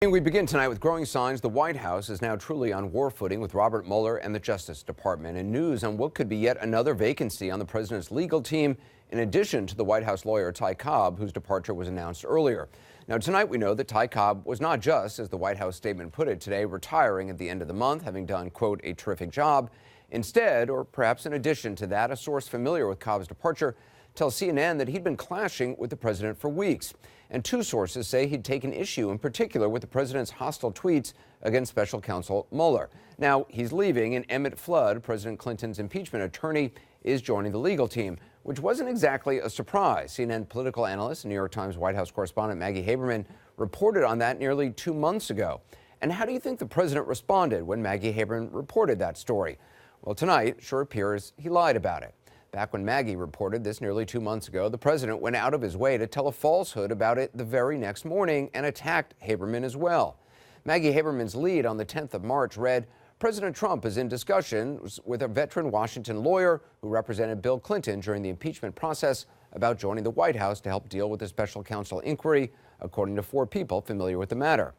We begin tonight with growing signs the White House is now truly on war footing with Robert Mueller and the Justice Department, and news on what could be yet another vacancy on the president's legal team, in addition to the White House lawyer Ty Cobb, whose departure was announced earlier. Now, tonight we know that Ty Cobb was not just, as the White House statement put it today, retiring at the end of the month, having done, quote, a terrific job. Instead, or perhaps in addition to that, a source familiar with Cobb's departure tells CNN that he'd been clashing with the president for weeks. And two sources say he'd taken issue in particular with the president's hostile tweets against special counsel Mueller. Now, he's leaving, and Emmett Flood, President Clinton's impeachment attorney, is joining the legal team, which wasn't exactly a surprise. CNN political analyst and New York Times White House correspondent Maggie Haberman reported on that nearly 2 months ago. And how do you think the president responded when Maggie Haberman reported that story? Well, tonight, sure appears he lied about it. Back when Maggie reported this nearly 2 months ago, the president went out of his way to tell a falsehood about it the very next morning and attacked Haberman as well. Maggie Haberman's lead on the 10th of March read, President Trump is in discussions with a veteran Washington lawyer who represented Bill Clinton during the impeachment process about joining the White House to help deal with the special counsel inquiry, according to 4 people familiar with the matter.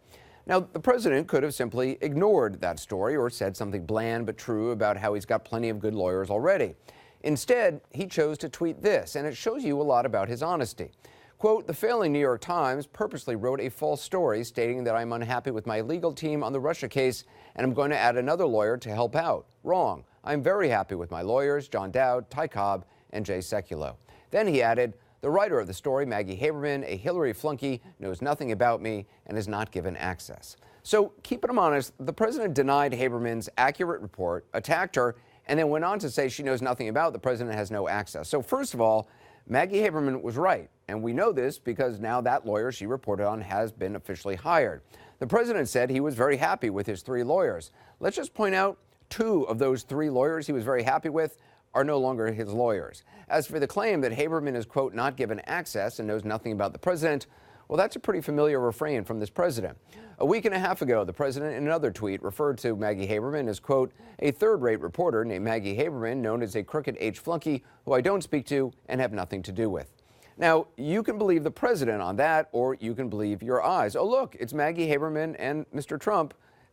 Now, the president could have simply ignored that story or said something bland but true about how he's got plenty of good lawyers already. Instead, he chose to tweet this, and it shows you a lot about his honesty. Quote, the failing New York Times purposely wrote a false story stating that I'm unhappy with my legal team on the Russia case and I'm going to add another lawyer to help out. Wrong. I'm very happy with my lawyers, John Dowd, Ty Cobb, and Jay Sekulow. Then he added, the writer of the story, Maggie Haberman, a Hillary flunky, knows nothing about me and is not given access. So, keeping him honest, the president denied Haberman's accurate report, attacked her, and then went on to say she knows nothing about the president has no access. So first of all, Maggie Haberman was right. And we know this because now that lawyer she reported on has been officially hired. The president said he was very happy with his 3 lawyers. Let's just point out 2 of those 3 lawyers he was very happy with are no longer his lawyers. As for the claim that Haberman is, quote, not given access and knows nothing about the president, well, that's a pretty familiar refrain from this president. A week and a half ago, the president in another tweet referred to Maggie Haberman as, quote, a third-rate reporter named Maggie Haberman, known as a crooked H flunky, who I don't speak to and have nothing to do with. Now, you can believe the president on that, or you can believe your eyes. Oh, look, it's Maggie Haberman and Mr. Trump.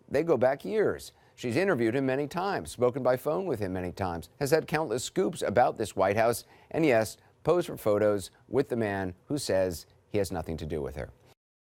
They go back years. She's interviewed him many times, spoken by phone with him many times, has had countless scoops about this White House, and yes, posed for photos with the man who says he has nothing to do with her.